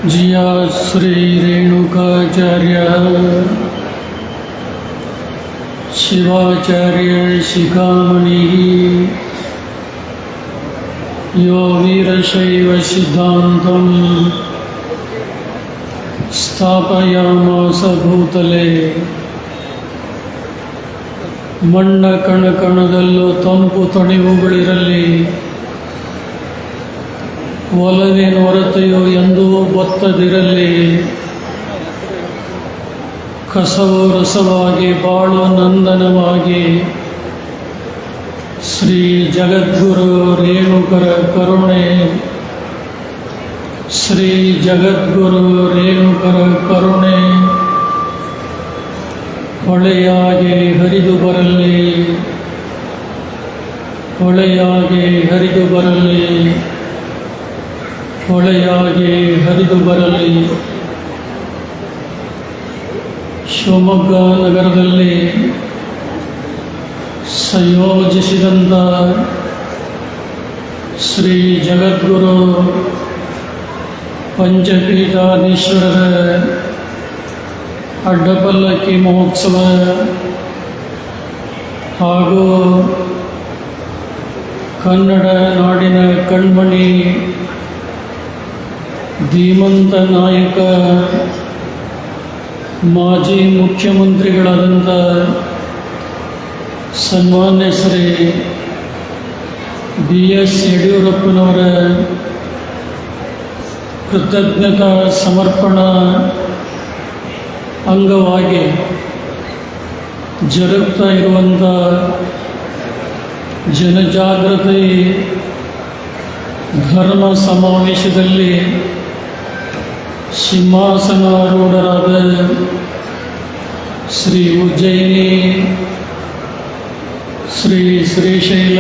जिया श्री रेणुकाचार्य शिवाचार्य शिखामणि यो वीरशैव सिद्धान्तं स्थापयामास भूतले ಮಣ್ಣ ಕಣಕಣದಲ್ಲೂ ತಂಪು ತಣಿವುಗಳಿರಲಿ, ಒಲವಿನ ಹೊರತೆಯು ಎಂದೂ ಬತ್ತದಿರಲಿ. ಕಸವು ರಸವಾಗಿ ಬಾಳು ನಂದನವಾಗಿ ಶ್ರೀ ಜಗದ್ಗುರು ರೇಣುಕರ ಕರುಣೆ, ಶ್ರೀ ಜಗದ್ಗುರು ರೇಣುಕರ ಕರುಣೆ ಹೊಳೆಯಾಗಿ ಹರಿದು ಬರಲಿ, ಹೊಳೆಯಾಗಿ ಹರಿದು ಬರಲಿ, ಹೊಳೆಯಾಗಿ ಹರಿದು ಬರಲಿ. ಶಿವಮೊಗ್ಗ ನಗರದಲ್ಲಿ ಸಂಯೋಜಿಸಿದಂಥ ಶ್ರೀ ಜಗದ್ಗುರು ಪಂಚಪೀಠಾಧೀಶ್ವರರ ಅಡ್ಡಪಲ್ಲಕ್ಕಿ ಮಹೋತ್ಸವ ಹಾಗೂ ಕನ್ನಡ ನಾಡಿನ ಕಣ್ಮಣಿ ಧೀಮಂತ ನಾಯಕ ಮಾಜಿ ಮುಖ್ಯಮಂತ್ರಿಗಳಾದಂಥ ಸನ್ಮಾನ್ಯ ಶ್ರೀ BS ಯಡಿಯೂರಪ್ಪನವರ ಕೃತಜ್ಞತಾ ಸಮರ್ಪಣಾ ಅಂಗವಾಗಿ ಜರುಗ್ತಾ ಇರುವಂಥ ಜನಜಾಗೃತಿ ಧರ್ಮ ಸಮಾವೇಶದಲ್ಲಿ ಸಿಂಹಾಸನಾರೂಢರಾದ ಶ್ರೀ ಉಜ್ಜಯಿನಿ, ಶ್ರೀ ಶ್ರೀಶೈಲ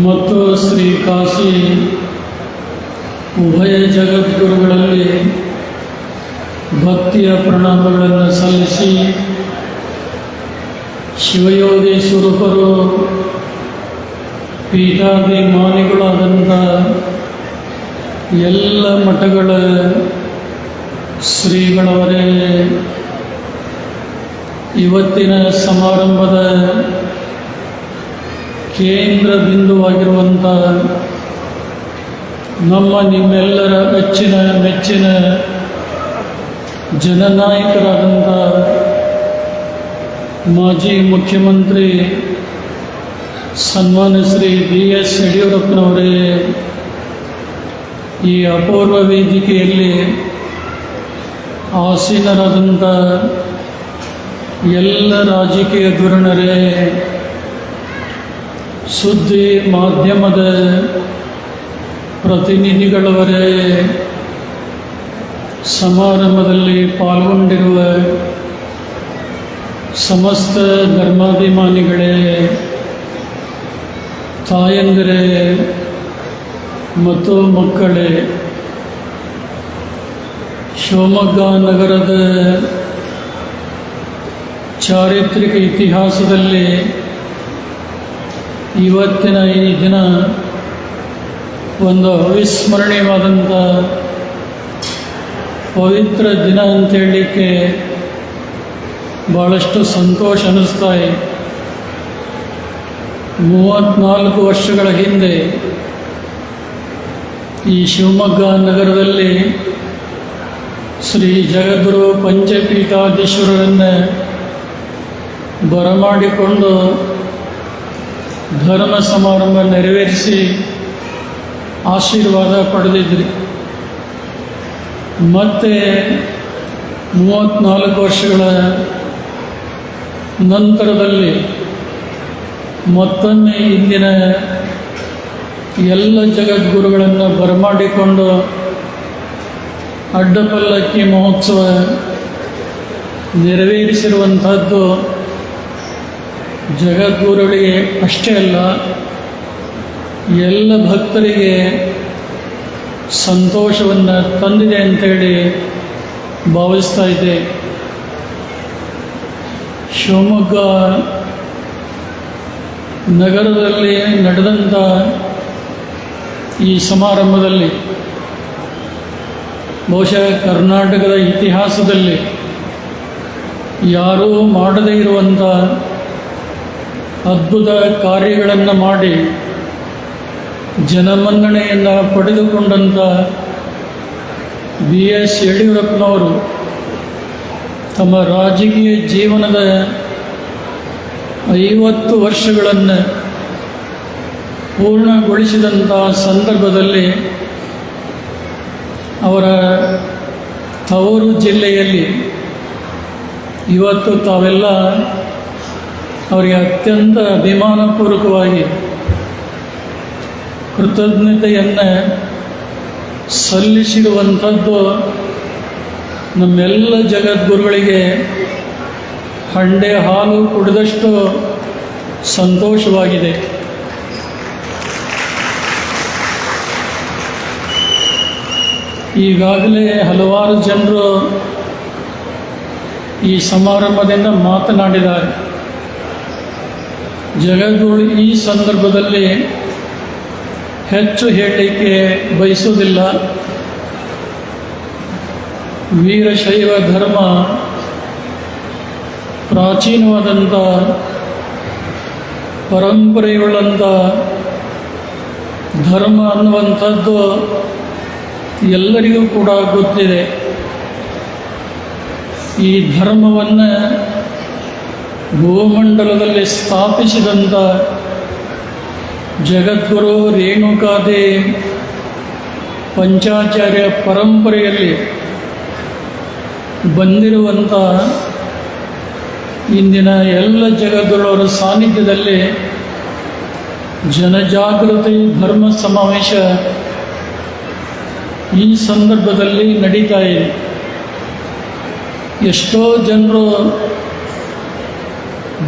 ಮತ್ತು ಶ್ರೀ ಕಾಶಿ ಉಭಯ ಜಗದ್ಗುರುಗಳಲ್ಲಿ ಭಕ್ತಿಯ ಪ್ರಣಾಮಗಳನ್ನು ಸಲ್ಲಿಸಿ, ಶಿವಯೋಗಿ ಸ್ವರೂಪರು ಪೀಠಾಭಿಮಾನಿಗಳಾದಂಥ ಎಲ್ಲ ಮಠಗಳ ಶ್ರೀಗಳವರೇ, ಇವತ್ತಿನ ಸಮಾರಂಭದ ಕೇಂದ್ರ ಬಿಂದುವಾಗಿರುವಂಥ ನಮ್ಮ ನಿಮ್ಮೆಲ್ಲರ ಅಚ್ಚಿನ ಮೆಚ್ಚಿನ ಜನನಾಯಕರಾದಂಥ ಮಾಜಿ ಮುಖ್ಯಮಂತ್ರಿ ಸನ್ಮಾನ್ಯ ಶ್ರೀ BS ಯಡಿಯೂರಪ್ಪನವರೇ, ಈ ಅಪೂರ್ವ ವೇದಿಕೆಯಲ್ಲಿ ಆಸೀನರಾದಂಥ ಎಲ್ಲ ರಾಜಕೀಯ ಧುರೀಣರೇ, ಸುದ್ದಿ ಮಾಧ್ಯಮದ ಪ್ರತಿನಿಧಿಗಳವರೇ, ಸಮಾರಂಭದಲ್ಲಿ ಪಾಲ್ಗೊಂಡಿರುವ ಸಮಸ್ತ ಧರ್ಮಾಭಿಮಾನಿಗಳೇ, ತಾಯಂದಿರೇ ಮತ್ತು ಮಕ್ಕಳೇ, ಶಿವಮೊಗ್ಗ ನಗರದ ಚಾರಿತ್ರಿಕ ಇತಿಹಾಸದಲ್ಲಿ ಇವತ್ತಿನ ಈ ದಿನ ಒಂದು ಅವಿಸ್ಮರಣೀಯವಾದಂಥ ಪವಿತ್ರ ದಿನ ಅಂತೇಳಲಿಕ್ಕೆ ಭಾಳಷ್ಟು ಸಂತೋಷ ಅನ್ನಿಸ್ತಾ ಇದೆ. 34 ವರ್ಷಗಳ ಹಿಂದೆ ಈ ಶಿವಮೊಗ್ಗ ನಗರದಲ್ಲಿ ಶ್ರೀ ಜಗದ್ಗುರು ಪಂಚಪೀಠಾಧೀಶ್ವರರನ್ನು ಬರಮಾಡಿಕೊಂಡು ಧರ್ಮ ಸಮಾರಂಭ ನೆರವೇರಿಸಿ ಆಶೀರ್ವಾದ ಪಡೆದಿದ್ರಿ. ಮತ್ತೆ 34 ವರ್ಷಗಳ ನಂತರದಲ್ಲಿ ಮತ್ತೊಮ್ಮೆ ಇಂದಿನ ಎಲ್ಲ ಜಗದ್ಗುರುಗಳನ್ನು ಬರಮಾಡಿಕೊಂಡು ಅಡ್ಡಪಲ್ಲಕ್ಕಿ ಮಹೋತ್ಸವ ನೆರವೇರಿಸಿರುವಂಥದ್ದು ಜಗದ್ಗುರುಗಳಿಗೆ ಅಷ್ಟೇ ಅಲ್ಲ, ಎಲ್ಲ ಭಕ್ತರಿಗೆ ಸಂತೋಷವನ್ನು ತಂದಿದೆ ಅಂತೇಳಿ ಭಾವಿಸ್ತಾ ಇದ್ದೆ. ಶಿವಮೊಗ್ಗ ನಗರದಲ್ಲಿ ನಡೆದಂಥ ಈ ಸಮಾರಂಭದಲ್ಲಿ ಬಹುಶಃ ಕರ್ನಾಟಕದ ಇತಿಹಾಸದಲ್ಲಿ ಯಾರೂ ಮಾಡದೇ ಇರುವಂಥ ಅದ್ಭುತ ಕಾರ್ಯಗಳನ್ನು ಮಾಡಿ ಜನಮನ್ನಣೆಯನ್ನು ಪಡೆದುಕೊಂಡಂಥ ಬಿ ಎಸ್ ಯಡಿಯೂರಪ್ಪನವರು ತಮ್ಮ ರಾಜಕೀಯ ಜೀವನದ 50 ವರ್ಷಗಳನ್ನು ಪೂರ್ಣಗೊಳಿಸಿದಂಥ ಸಂದರ್ಭದಲ್ಲಿ ಅವರ ತವರು ಜಿಲ್ಲೆಯಲ್ಲಿ ಇವತ್ತು ತಾವೆಲ್ಲ ಅವರಿಗೆ ಅತ್ಯಂತ ಅಭಿಮಾನಪೂರ್ವಕವಾಗಿ ಕೃತಜ್ಞತೆಯನ್ನು ಸಲ್ಲಿಸಿರುವಂಥದ್ದು ನಮ್ಮೆಲ್ಲ ಜಗದ್ಗುರುಗಳಿಗೆ ಹಂಡೆ ಹಾಲು ಕುಡಿದಷ್ಟು ಸಂತೋಷವಾಗಿದೆ. ಈಗಾಗಲೇ ಹಲವಾರು ಜನರು ಈ ಸಮಾರಂಭದಿಂದ ಮಾತನಾಡಿದ್ದಾರೆ. ಜಗದ್ಗುರು ಈ ಸಂದರ್ಭದಲ್ಲಿ ಹೆಚ್ಚು ಹೇಳಲಿಕ್ಕೆ ಬಯಸುವುದಿಲ್ಲ. ವೀರಶೈವ ಧರ್ಮ ಪ್ರಾಚೀನವಾದಂಥ ಪರಂಪರೆಯುಳ್ಳಂಥ ಧರ್ಮ ಅನ್ನುವಂಥದ್ದು ಎಲ್ಲರಿಗೂ ಕೂಡ ಗೊತ್ತಿದೆ. ಈ ಧರ್ಮವನ್ನು ಭೂಮಂಡಲದಲ್ಲಿ ಸ್ಥಾಪಿಸಿದಂಥ ಜಗದ್ಗುರು ರೇಣುಕಾದಿ ಪಂಚಾಚಾರ್ಯ ಪರಂಪರೆಯಲ್ಲಿ ಬಂದಿರುವಂಥ ಇಂದಿನ ಎಲ್ಲ ಜಗದ್ಗುರುವರ ಸಾನ್ನಿಧ್ಯದಲ್ಲಿ ಜನಜಾಗೃತಿ ಧರ್ಮ ಸಮಾವೇಶ ಈ ಸಂದರ್ಭದಲ್ಲಿ ನಡೀತಾ ಇದೆ. ಎಷ್ಟೋ ಜನರು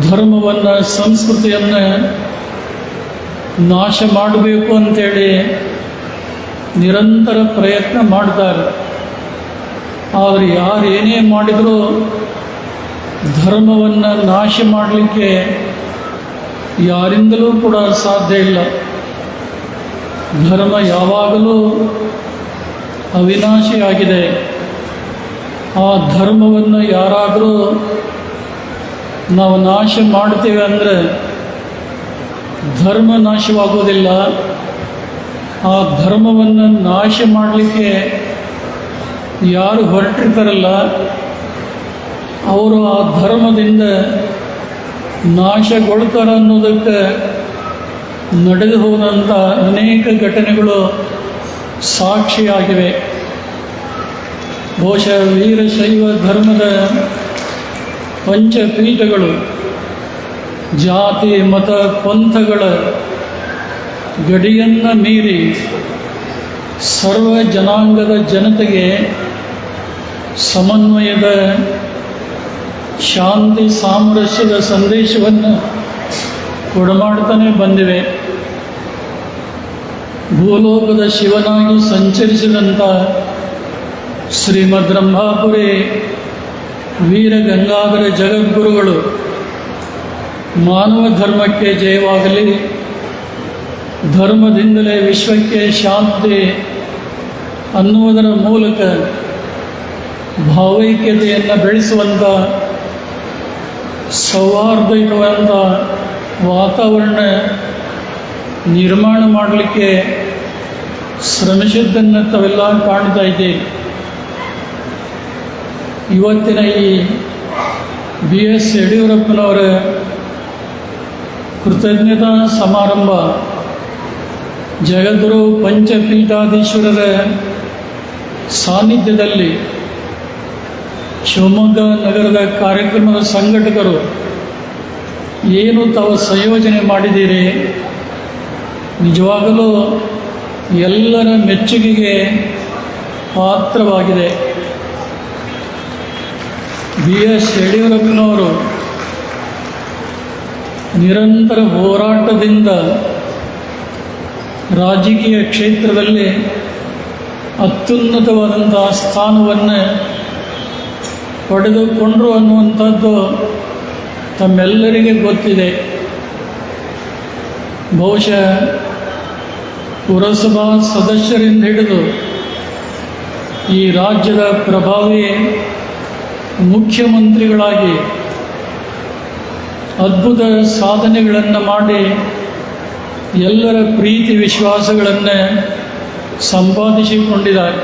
ಧರ್ಮವನ್ನು, ಸಂಸ್ಕೃತಿಯನ್ನು ನಾಶ ಮಾಡಬೇಕು ಅಂತೇಳಿ ನಿರಂತರ ಪ್ರಯತ್ನ ಮಾಡ್ತಾರೆ. ಆದರೆ ಯಾರು ಏನೇ ಮಾಡಿದರೂ ಧರ್ಮವನ್ನು ನಾಶ ಮಾಡಲಿಕ್ಕೆ ಯಾರಿಂದಲೂ ಕೂಡ ಸಾಧ್ಯ ಇಲ್ಲ. ಧರ್ಮ ಯಾವಾಗಲೂ ಅವಿನಾಶಿಯಾಗಿದೆ. ಆ ಧರ್ಮವನ್ನು ಯಾರಾದರೂ ನಾವು ನಾಶ ಮಾಡ್ತೇವೆ ಅಂದರೆ ಧರ್ಮ ನಾಶವಾಗೋದಿಲ್ಲ. ಆ ಧರ್ಮವನ್ನು ನಾಶ ಮಾಡಲಿಕ್ಕೆ ಯಾರು ಹೊರಟಿರ್ತಾರಲ್ಲ ಅವರು ಆ ಧರ್ಮದಿಂದ ನಾಶಗೊಳ್ತಾರೆ ಅನ್ನೋದಕ್ಕೆ ನಡೆದು ಹೋದಂಥ ಅನೇಕ ಘಟನೆಗಳು ಸಾಕ್ಷಿಯಾಗಿವೆ. ಬಹುಶಃ ವೀರಶೈವ ಧರ್ಮದ ಪಂಚಪೀಠಗಳು ಜಾತಿ ಮತ ಪಂಥಗಳ ಗಡಿಯನ್ನು ಮೀರಿ ಸರ್ವ ಜನಾಂಗದ ಜನತೆಗೆ ಸಮನ್ವಯದ, ಶಾಂತಿ, ಸಾಮರಸ್ಯದ ಸಂದೇಶವನ್ನು ಕೊಡಮಾಡ್ತಾನೆ ಬಂದಿವೆ. ಭೂಲೋಕದ ಶಿವನಾಗಿ ಸಂಚರಿಸಿದಂಥ ಶ್ರೀಮದ್ ರಂಭಾಪುರಿ ವೀರ ಗಂಗಾಧರ ಜಗದ್ಗುರುಗಳು ಮಾನವ ಧರ್ಮಕ್ಕೆ ಜಯವಾಗಲಿ, ಧರ್ಮದಿಂದಲೇ ವಿಶ್ವಕ್ಕೆ ಶಾಂತಿ ಅನ್ನುವುದರ ಮೂಲಕ ಭಾವೈಕ್ಯತೆಯನ್ನು ಬೆಳೆಸುವಂಥ, ಸೌಹಾರ್ದಯುತವಾದ ವಾತಾವರಣ ನಿರ್ಮಾಣ ಮಾಡಲಿಕ್ಕೆ ಶ್ರಮಿಸಿದ್ದನ್ನು ತಾವೆಲ್ಲ ಕಾಣ್ತಾ ಇದ್ದೀವಿ. ಇವತ್ತಿನ ಈ ಬಿ ಎಸ್ ಯಡಿಯೂರಪ್ಪನವರ ಕೃತಜ್ಞತಾ ಸಮಾರಂಭ ಜಗದ್ಗುರು ಪಂಚಪೀಠಾಧೀಶ್ವರರ ಸಾನ್ನಿಧ್ಯದಲ್ಲಿ ಶಿವಮೊಗ್ಗ ನಗರದ ಕಾರ್ಯಕ್ರಮದ ಸಂಘಟಕರು ಏನು ತಾವು ಸಂಯೋಜನೆ ಮಾಡಿದ್ದೀರಿ, ನಿಜವಾಗಲೂ ಎಲ್ಲರ ಮೆಚ್ಚುಗೆಗೆ ಪಾತ್ರವಾಗಿದೆ. ಬಿ ಎಸ್ ಯಡಿಯೂರಪ್ಪನವರು ನಿರಂತರ ಹೋರಾಟದಿಂದ ರಾಜಕೀಯ ಕ್ಷೇತ್ರದಲ್ಲಿ ಅತ್ಯುನ್ನತವಾದಂಥ ಸ್ಥಾನವನ್ನು ಪಡೆದುಕೊಂಡರು ಅನ್ನುವಂಥದ್ದು ತಮ್ಮೆಲ್ಲರಿಗೆ ಗೊತ್ತಿದೆ. ಬಹುಶಃ ಪುರಸಭಾ ಸದಸ್ಯರಿಂದ ಹಿಡಿದು ಈ ರಾಜ್ಯದ ಪ್ರಭಾವಿ ಮುಖ್ಯಮಂತ್ರಿಗಳಾಗಿ ಅದ್ಭುತ ಸಾಧನೆಗಳನ್ನು ಮಾಡಿ ಎಲ್ಲರ ಪ್ರೀತಿ ವಿಶ್ವಾಸಗಳನ್ನು ಸಂಪಾದಿಸಿಕೊಂಡಿದ್ದಾರೆ.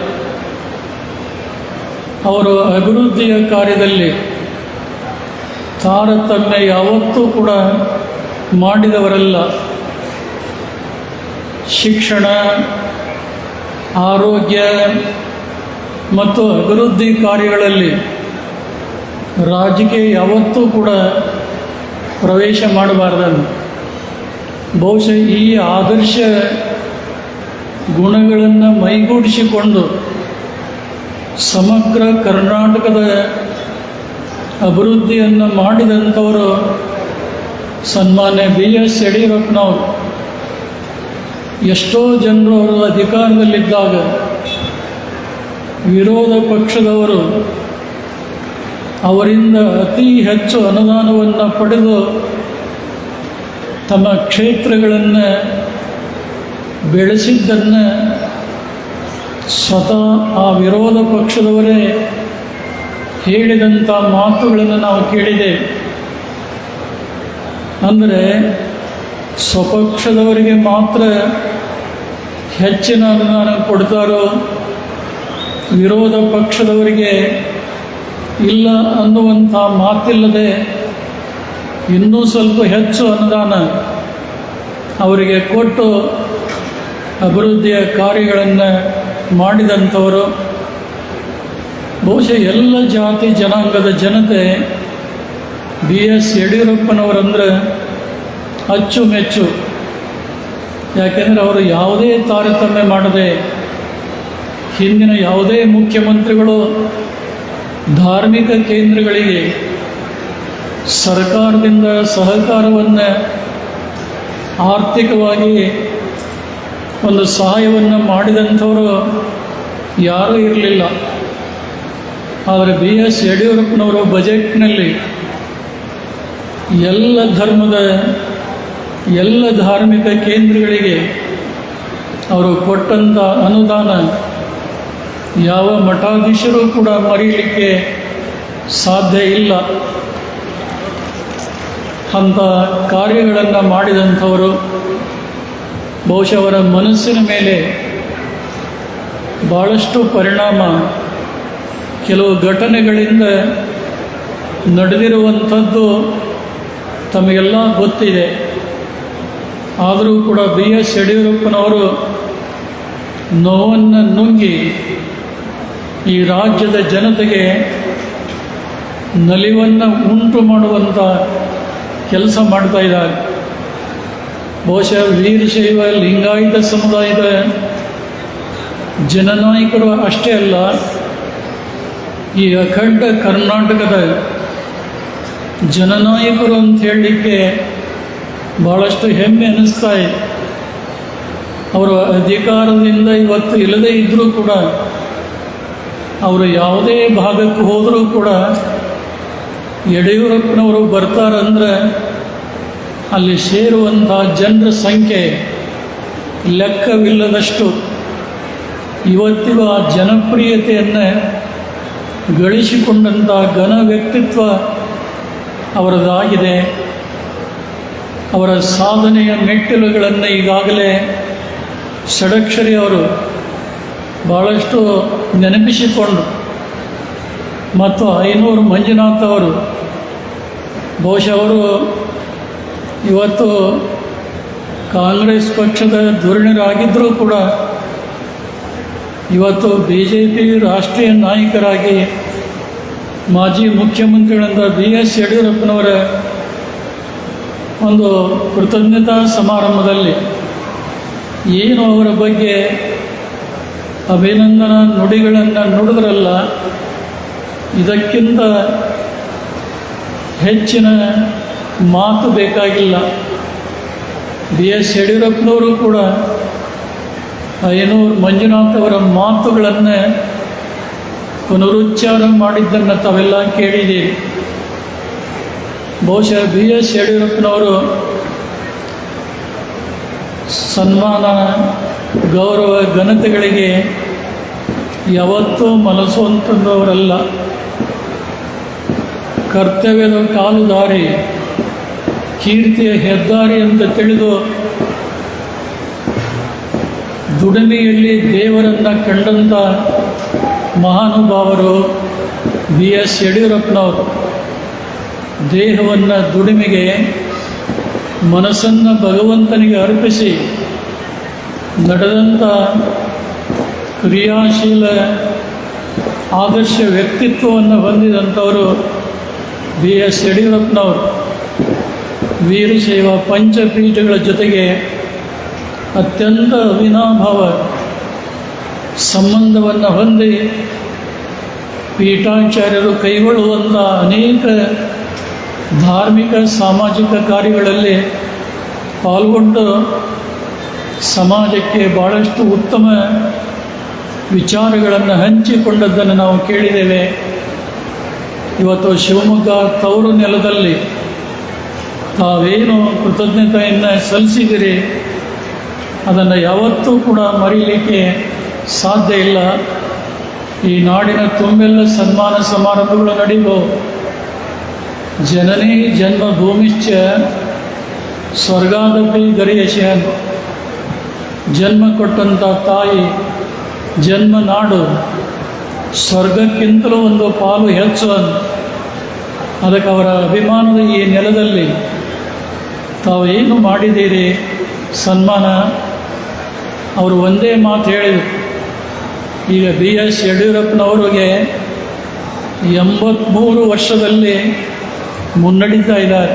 ಅವರು ಅಭಿವೃದ್ಧಿಯ ಕಾರ್ಯದಲ್ಲಿ ತಾರತಮ್ಯ ಯಾವತ್ತೂ ಕೂಡ ಮಾಡಿದವರಲ್ಲ. ಶಿಕ್ಷಣ, ಆರೋಗ್ಯ ಮತ್ತು ಅಭಿವೃದ್ಧಿ ಕಾರ್ಯಗಳಲ್ಲಿ ರಾಜಕೀಯ ಯಾವತ್ತೂ ಕೂಡ ಪ್ರವೇಶ ಮಾಡಬಾರ್ದು. ಬಹುಶಃ ಈ ಆದರ್ಶ ಗುಣಗಳನ್ನು ಮೈಗೂಡಿಸಿಕೊಂಡು ಸಮಗ್ರ ಕರ್ನಾಟಕದ ಅಭಿವೃದ್ಧಿಯನ್ನು ಮಾಡಿದಂಥವರು ಸನ್ಮಾನ್ಯ BS ಯಡಿಯೂರಪ್ಪನವರು. ಎಷ್ಟೋ ಜನರು ಅವರು ಅಧಿಕಾರದಲ್ಲಿದ್ದಾಗ ವಿರೋಧ ಪಕ್ಷದವರು ಅವರಿಂದ ಅತಿ ಹೆಚ್ಚು ಅನುದಾನವನ್ನು ಪಡೆದು ತಮ್ಮ ಕ್ಷೇತ್ರಗಳನ್ನು ಬೆಳೆಸಿದ್ದನ್ನು ಸ್ವತಃ ಆ ವಿರೋಧ ಪಕ್ಷದವರೇ ಹೇಳಿದಂಥ ಮಾತುಗಳನ್ನು ನಾವು ಕೇಳಿದ್ದೇವೆ. ಅಂದರೆ ಸ್ವಪಕ್ಷದವರಿಗೆ ಮಾತ್ರ ಹೆಚ್ಚಿನ ಅನುದಾನ ಕೊಡ್ತಾರೋ, ವಿರೋಧ ಪಕ್ಷದವರಿಗೆ ಇಲ್ಲ ಅನ್ನುವಂಥ ಮಾತಿಲ್ಲದೆ ಇನ್ನೂ ಸ್ವಲ್ಪ ಹೆಚ್ಚು ಅನುದಾನ ಅವರಿಗೆ ಕೊಟ್ಟು ಅಭಿವೃದ್ಧಿಯ ಕಾರ್ಯಗಳನ್ನು ಮಾಡಿದಂಥವರು. ಬಹುಶಃ ಎಲ್ಲ ಜಾತಿ ಜನಾಂಗದ ಜನತೆ BS ಯಡಿಯೂರಪ್ಪನವರಂದ್ರೆ ಅಚ್ಚುಮೆಚ್ಚು. ಯಾಕೆಂದರೆ ಅವರು ಯಾವುದೇ ತಾರತಮ್ಯ ಮಾಡದೆ, ಹಿಂದಿನ ಯಾವುದೇ ಮುಖ್ಯಮಂತ್ರಿಗಳು ಧಾರ್ಮಿಕ ಕೇಂದ್ರಗಳಿಗೆ ಸರ್ಕಾರದಿಂದ ಸಹಕಾರವನ್ನು, ಆರ್ಥಿಕವಾಗಿ ಒಂದು ಸಹಾಯವನ್ನು ಮಾಡಿದಂಥವರು ಯಾರೂ ಇರಲಿಲ್ಲ. ಆದರೆ BS ಯಡಿಯೂರಪ್ಪನವರು ಬಜೆಟ್ನಲ್ಲಿ ಎಲ್ಲ ಧರ್ಮದ, ಎಲ್ಲ ಧಾರ್ಮಿಕ ಕೇಂದ್ರಗಳಿಗೆ ಅವರು ಕೊಟ್ಟಂಥ ಅನುದಾನ ಯಾವ ಮಠಾಧೀಶರು ಕೂಡ ಮರೀಲಿಕ್ಕೆ ಸಾಧ್ಯ ಇಲ್ಲ. ಅಂಥ ಕಾರ್ಯಗಳನ್ನು ಮಾಡಿದಂಥವರು. ಬಹುಶಃ ಅವರ ಮನಸ್ಸಿನ ಮೇಲೆ ಭಾಳಷ್ಟು ಪರಿಣಾಮ ಕೆಲವು ಘಟನೆಗಳಿಂದ ನಡೆದಿರುವಂಥದ್ದು ತಮಗೆಲ್ಲ ಗೊತ್ತಿದೆ. ಆದರೂ ಕೂಡ BS ಯಡಿಯೂರಪ್ಪನವರು ನೋವನ್ನು ನುಂಗಿ ಈ ರಾಜ್ಯದ ಜನತೆಗೆ ನಲಿವನ್ನು ಉಂಟು ಮಾಡುವಂಥ ಕೆಲಸ ಮಾಡ್ತಾ ಇದ್ದಾರೆ. ಬಹುಶಃ ವೀರಶೈವ ಲಿಂಗಾಯತ ಸಮುದಾಯದ ಜನನಾಯಕರು ಅಷ್ಟೇ ಅಲ್ಲ, ಈ ಅಖಂಡ ಕರ್ನಾಟಕದ ಜನನಾಯಕರು ಅಂತ ಹೇಳಲಿಕ್ಕೆ ಭಾಳಷ್ಟು ಹೆಮ್ಮೆ ಅನ್ನಿಸ್ತಾ ಇದೆ. ಅವರು ಅಧಿಕಾರದಿಂದ ಇವತ್ತು ಇಲ್ಲದೇ ಇದ್ದರೂ ಕೂಡ, ಅವರು ಯಾವುದೇ ಭಾಗಕ್ಕೆ ಹೋದರೂ ಕೂಡ ಯಡಿಯೂರಪ್ಪನವರು ಬರ್ತಾರಂದ್ರೆ ಅಲ್ಲಿ ಸೇರುವಂಥ ಜನರ ಸಂಖ್ಯೆ ಲೆಕ್ಕವಿಲ್ಲದಷ್ಟು. ಇವತ್ತಿಗೂ ಆ ಜನಪ್ರಿಯತೆಯನ್ನು ಗಳಿಸಿಕೊಂಡಂಥ ಘನ ವ್ಯಕ್ತಿತ್ವ ಅವರದಾಗಿದೆ. ಅವರ ಸಾಧನೆಯ ಮೆಟ್ಟಿಲುಗಳನ್ನು ಈಗಾಗಲೇ ಷಡಕ್ಷರಿ ಅವರು ಭಾಳಷ್ಟು ನೆನಪಿಸಿಕೊಂಡು, ಮತ್ತು ಐನೂರು ಮಂಜುನಾಥ್ ಅವರು ಬಹುಶಃ ಅವರು ಇವತ್ತು ಕಾಂಗ್ರೆಸ್ ಪಕ್ಷದ ಧುರೀಣರಾಗಿದ್ದರೂ ಕೂಡ ಇವತ್ತು BJP ರಾಷ್ಟ್ರೀಯ ನಾಯಕರಾಗಿ ಮಾಜಿ ಮುಖ್ಯಮಂತ್ರಿಗಳಾದ BS ಯಡಿಯೂರಪ್ಪನವರ ಒಂದು ಕೃತಜ್ಞತಾ ಸಮಾರಂಭದಲ್ಲಿ ಏನು ಅವರ ಬಗ್ಗೆ ಅಭಿನಂದನಾ ನುಡಿಗಳನ್ನು ನುಡಿದ್ರಲ್ಲ, ಇದಕ್ಕಿಂತ ಹೆಚ್ಚಿನ ಮಾತು ಬೇಕಾಗಿಲ್ಲ. BS ಯಡಿಯೂರಪ್ಪನವರು ಕೂಡ ಐನೂರು ಮಂಜುನಾಥ್ ಅವರ ಮಾತುಗಳನ್ನು ಪುನರುಚ್ಚಾರ ಮಾಡಿದ್ದನ್ನು ತಾವೆಲ್ಲ ಕೇಳಿದ್ದೀರಿ. ಬಹುಶಃ BS ಯಡಿಯೂರಪ್ಪನವರು ಸನ್ಮಾನ, ಗೌರವ, ಘನತೆಗಳಿಗೆ ಯಾವತ್ತೂ ಮನಸ್ಸುವಂಥವರಲ್ಲ. ಕರ್ತವ್ಯದ ಕಾಲು ದಾರಿ, ಕೀರ್ತಿಯ ಹೆದ್ದಾರಿ ಅಂತ ತಿಳಿದು ದುಡಿಮೆಯಲ್ಲಿ ದೇವರನ್ನು ಕಂಡಂಥ ಮಹಾನುಭಾವರು BS ಯಡಿಯೂರಪ್ಪನವರು. ದೇಹವನ್ನು ದುಡಿಮೆಗೆ, ಮನಸ್ಸನ್ನು ಭಗವಂತನಿಗೆ ಅರ್ಪಿಸಿ ನಡೆದಂಥ ಕ್ರಿಯಾಶೀಲ ಆದರ್ಶ ವ್ಯಕ್ತಿತ್ವವನ್ನು ಹೊಂದಿದಂಥವರು BS ಯಡಿಯೂರಪ್ಪನವರು. ವೀರಶೈವ ಪಂಚಪೀಠಗಳ ಜೊತೆಗೆ ಅತ್ಯಂತ ಅವಿನಾಭಾವ ಸಂಬಂಧವನ್ನು ಹೊಂದಿ ಪೀಠಾಚಾರ್ಯರು ಕೈಗೊಳ್ಳುವಂಥ ಅನೇಕ ಧಾರ್ಮಿಕ ಸಾಮಾಜಿಕ ಕಾರ್ಯಗಳಲ್ಲಿ ಪಾಲ್ಗೊಂಡು ಸಮಾಜಕ್ಕೆ ಭಾಳಷ್ಟು ಉತ್ತಮ ವಿಚಾರಗಳನ್ನು ಹಂಚಿಕೊಂಡದ್ದನ್ನು ನಾವು ಕೇಳಿದ್ದೇವೆ. ಇವತ್ತು ಶಿವಮೊಗ್ಗ ತವರು ನೆಲದಲ್ಲಿ ತಾವೇನು ಕೃತಜ್ಞತೆಯನ್ನು ಸಲ್ಲಿಸಿದಿರಿ ಅದನ್ನು ಯಾವತ್ತೂ ಕೂಡ ಮರೀಲಿಕ್ಕೆ ಸಾಧ್ಯ ಇಲ್ಲ. ಈ ನಾಡಿನ ತುಂಬೆಲ್ಲ ಸನ್ಮಾನ ಸಮಾರಂಭಗಳು ನಡೆಯುವು. ಜನನೇ ಜನ್ಮಭೂಮಿಶ್ಚ ಸ್ವರ್ಗಾದಪಿ ಗರಿಯಶನ್. ಜನ್ಮ ಕೊಟ್ಟಂಥ ತಾಯಿ, ಜನ್ಮ ನಾಡು ಸ್ವರ್ಗಕ್ಕಿಂತಲೂ ಒಂದು ಪಾಲು ಹೆಚ್ಚು. ಅದಕ್ಕೆ ಅವರ ಅಭಿಮಾನದ ಈ ನೆಲದಲ್ಲಿ ತಾವು ಏನು ಮಾಡಿದ್ದೀರಿ ಸನ್ಮಾನ, ಅವರು ಒಂದೇ ಮಾತು ಹೇಳಿದರು. ಈಗ BS ಯಡಿಯೂರಪ್ಪನವರಿಗೆ 83 ವರ್ಷದಲ್ಲಿ ಮುನ್ನಡೀತಾ ಇದ್ದಾರೆ.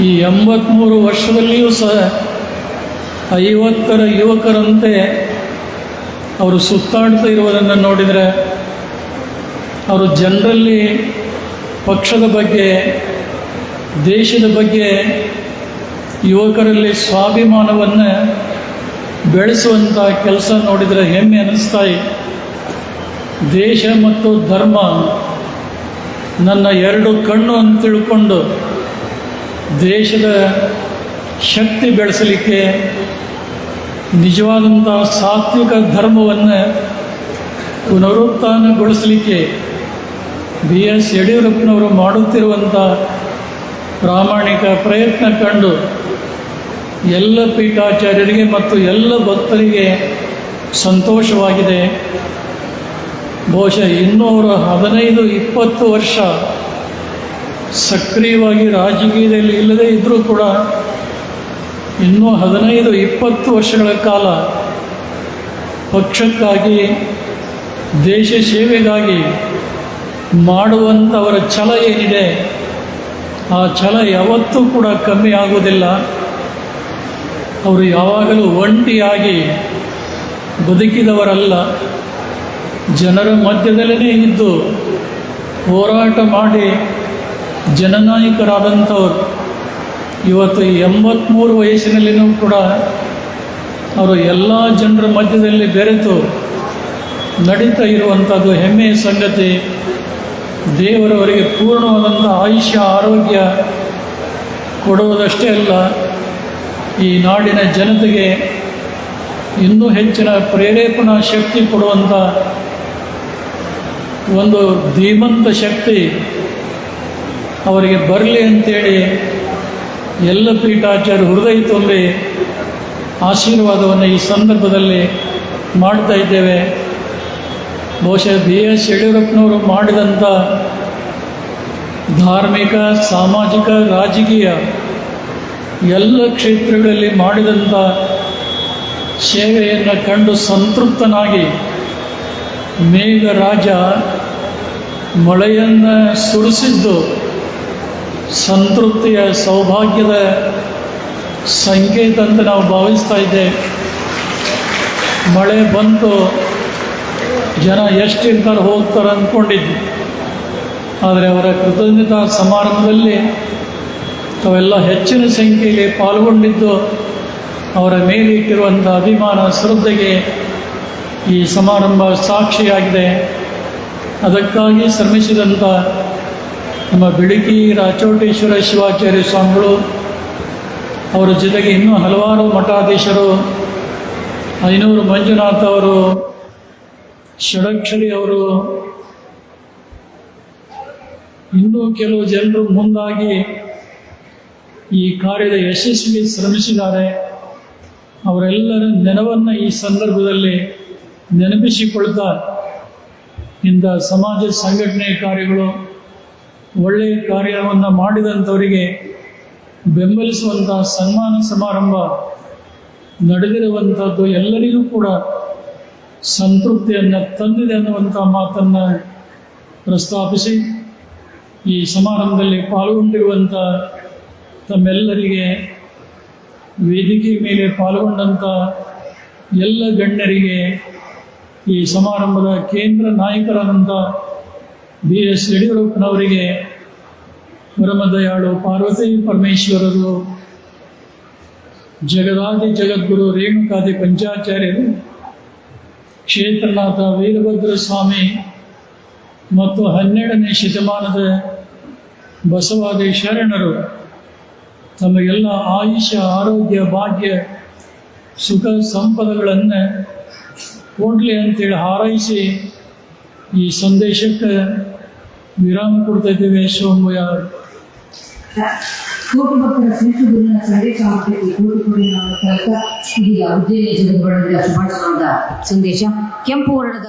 ಈ 83 ವರ್ಷದಲ್ಲಿಯೂ ಸಹ 50 ಯುವಕರಂತೆ ಅವರು ಸುತ್ತಾಡ್ತಾ ಇರುವುದನ್ನು ನೋಡಿದರೆ, ಅವರು ಜನರಲ್ಲಿ ಪಕ್ಷದ ಬಗ್ಗೆ, ದೇಶದ ಬಗ್ಗೆ, ಯುವಕರಲ್ಲಿ ಸ್ವಾಭಿಮಾನವನ್ನು ಬೆಳೆಸುವಂಥ ಕೆಲಸ ನೋಡಿದರೆ ಹೆಮ್ಮೆ ಅನ್ನಿಸ್ತಾಯಿ. ದೇಶ ಮತ್ತು ಧರ್ಮ ನನ್ನ ಎರಡು ಕಣ್ಣು ಅಂತ ತಿಳ್ಕೊಂಡು ದೇಶದ ಶಕ್ತಿ ಬೆಳೆಸಲಿಕ್ಕೆ, ನಿಜವಾದಂಥ ಸಾತ್ವಿಕ ಧರ್ಮವನ್ನು ಪುನರುತ್ಥಾನಗೊಳಿಸಲಿಕ್ಕೆ BS ಯಡಿಯೂರಪ್ಪನವರು ಮಾಡುತ್ತಿರುವಂಥ ಪ್ರಾಮಾಣಿಕ ಪ್ರಯತ್ನ ಕಂಡು ಎಲ್ಲ ಪೀಠಾಚಾರ್ಯರಿಗೆ ಮತ್ತು ಎಲ್ಲ ಭಕ್ತರಿಗೆ ಸಂತೋಷವಾಗಿದೆ. ಬಹುಶಃ ಇನ್ನೂ ಅವರು 15-20 ವರ್ಷ ಸಕ್ರಿಯವಾಗಿ ರಾಜಕೀಯದಲ್ಲಿ ಇಲ್ಲದೇ ಇದ್ದರೂ ಕೂಡ ಇನ್ನೂ 15-20 ವರ್ಷಗಳ ಕಾಲ ಪಕ್ಷಕ್ಕಾಗಿ, ದೇಶ ಸೇವೆಗಾಗಿ ಮಾಡುವಂಥವರ ಛಲ ಏನಿದೆ ಆ ಛಲ ಯಾವತ್ತೂ ಕೂಡ ಕಮ್ಮಿ ಆಗುವುದಿಲ್ಲ. ಅವರು ಯಾವಾಗಲೂ ಒಂಟಿಯಾಗಿ ಬದುಕಿದವರಲ್ಲ, ಜನರ ಮಧ್ಯದಲ್ಲೇ ಇದ್ದು ಹೋರಾಟ ಮಾಡಿ ಜನನಾಯಕರಾದಂಥವ್ರು. ಇವತ್ತು 83 ವಯಸ್ಸಿನಲ್ಲಿಯೂ ಕೂಡ ಅವರು ಎಲ್ಲ ಜನರ ಮಧ್ಯದಲ್ಲಿ ಬೆರೆತು ನಡೀತಾ ಇರುವಂಥದ್ದು ಹೆಮ್ಮೆಯ ಸಂಗತಿ. ದೇವರವರಿಗೆ ಪೂರ್ಣವಾದಂಥ ಆಯುಷ್ಯ ಆರೋಗ್ಯ ಕೊಡುವುದಷ್ಟೇ ಅಲ್ಲ, ಈ ನಾಡಿನ ಜನತೆಗೆ ಇನ್ನೂ ಹೆಚ್ಚಿನ ಪ್ರೇರೇಪಣಾ ಶಕ್ತಿ ಕೊಡುವಂಥ ಒಂದು ಧೀಮಂತ ಶಕ್ತಿ ಅವರಿಗೆ ಬರಲಿ ಅಂತೇಳಿ ಎಲ್ಲ ಪೀಠಾಚಾರ್ಯ ಹೃದಯ ತುಂಬಿ ಆಶೀರ್ವಾದವನ್ನು ಈ ಸಂದರ್ಭದಲ್ಲಿ ಮಾಡ್ತಾ ಇದ್ದೇವೆ. ಬಹುಶಃ BS ಯಡಿಯೂರಪ್ಪನವರು ಮಾಡಿದಂಥ ಧಾರ್ಮಿಕ, ಸಾಮಾಜಿಕ, ರಾಜಕೀಯ ಎಲ್ಲ ಕ್ಷೇತ್ರಗಳಲ್ಲಿ ಮಾಡಿದಂಥ ಸೇವೆಯನ್ನು ಕಂಡು ಸಂತೃಪ್ತನಾಗಿ ಮೇಘರಾಜ ಮಳೆಯನ್ನು ಸುರಿಸಿದ್ದು ಸಂತೃಪ್ತಿಯ ಸೌಭಾಗ್ಯದ ಸಂಕೇತ ಅಂತ ನಾವು ಭಾವಿಸ್ತಾ ಇದ್ದೇವೆ. ಮಳೆ ಬಂತು, ಜನ ಎಷ್ಟಿರ್ತಾರೆ ಹೋಗ್ತಾರೆ ಅಂದ್ಕೊಂಡಿದ್ವಿ. ಆದರೆ ಅವರ ಕೃತಜ್ಞತಾ ಸಮಾರಂಭದಲ್ಲಿ ತಾವೆಲ್ಲ ಹೆಚ್ಚಿನ ಸಂಖ್ಯೆಯಲ್ಲಿ ಪಾಲ್ಗೊಂಡಿದ್ದು ಅವರ ಮೇಲೆ ಇಟ್ಟಿರುವಂಥ ಅಭಿಮಾನ, ಶ್ರದ್ಧೆಗೆ ಈ ಸಮಾರಂಭ ಸಾಕ್ಷಿಯಾಗಿದೆ. ಅದಕ್ಕಾಗಿ ಶ್ರಮಿಸಿದಂಥ ನಮ್ಮ ಬಿಳಿಕಿ ರಾಚೋಟೇಶ್ವರ ಶಿವಾಚಾರ್ಯ ಸ್ವಾಮಿಗಳು, ಅವರ ಜೊತೆಗೆ ಇನ್ನೂ ಹಲವಾರು ಮಠಾಧೀಶರು, ಐನೂರು ಮಂಜುನಾಥ್ ಅವರು, ಷಡಕ್ಷರಿ ಅವರು ಇನ್ನೂ ಕೆಲವು ಜನರು ಮುಂದಾಗಿ ಈ ಕಾರ್ಯದ ಯಶಸ್ವಿಗೆ ಶ್ರಮಿಸಿದ್ದಾರೆ. ಅವರೆಲ್ಲರ ನೆನವನ್ನು ಈ ಸಂದರ್ಭದಲ್ಲಿ ನೆನಪಿಸಿಕೊಳ್ತಾ ಇಂಥ ಸಮಾಜ ಸಂಘಟನೆ ಕಾರ್ಯಗಳು ಒಳ್ಳೆಯ ಕಾರ್ಯವನ್ನು ಮಾಡಿದಂಥವರಿಗೆ ಬೆಂಬಲಿಸುವಂಥ ಸನ್ಮಾನ ಸಮಾರಂಭ ನಡೆದಿರುವಂಥದ್ದು ಎಲ್ಲರಿಗೂ ಕೂಡ ಸಂತೃಪ್ತಿಯನ್ನು ತಂದಿದೆ ಅನ್ನುವಂಥ ಮಾತನ್ನು ಪ್ರಸ್ತಾಪಿಸಿ ಈ ಸಮಾರಂಭದಲ್ಲಿ ಪಾಲ್ಗೊಂಡಿರುವಂಥ ತಮ್ಮೆಲ್ಲರಿಗೆ, ವೇದಿಕೆ ಮೇಲೆ ಪಾಲ್ಗೊಂಡಂಥ ಎಲ್ಲ ಗಣ್ಯರಿಗೆ, ಈ ಸಮಾರಂಭದ ಕೇಂದ್ರ ನಾಯಕರಾದಂಥ BS ಯಡಿಯೂರಪ್ಪನವರಿಗೆ, ಪರಮದಯಾಳು ಪಾರ್ವತಿ ಪರಮೇಶ್ವರರು, ಜಗದಾದಿ ಜಗದ್ಗುರು ರೇಣುಕಾದಿ ಪಂಚಾಚಾರ್ಯರು, ಕ್ಷೇತ್ರನಾಥ ವೀರಭದ್ರ ಸ್ವಾಮಿ ಮತ್ತು 12ನೇ ಶತಮಾನದ ಬಸವಾದಿ ಶರಣರು ತಮಗೆಲ್ಲ ಆಯುಷ್ಯ, ಆರೋಗ್ಯ, ಭಾಗ್ಯ, ಸುಖ ಸಂಪದಗಳನ್ನು ಕೊಡಲಿ ಅಂತೇಳಿ ಹಾರೈಸಿ ಈ ಸಂದೇಶಕ್ಕೆ ವಿರಾಮ ಕೊಡ್ತಾ ಇದ್ದೇವೆ. ಸೋಮಯ್ಯ ಕೋಟಿ ಭಕ್ತರ ಶ್ರೇಷ್ಠ ಗುರುವಿನ ಸಂದೇಶ ಮಾಡಲಿಕ್ಕೆ ಕೋಟಿ ಇದೀಗ ಉಜ್ಜಯಿನಿ ಜಗದ್ಗುರುವಿನ ಸಂದೇಶ ಕೆಂಪು ವರ್ಣದ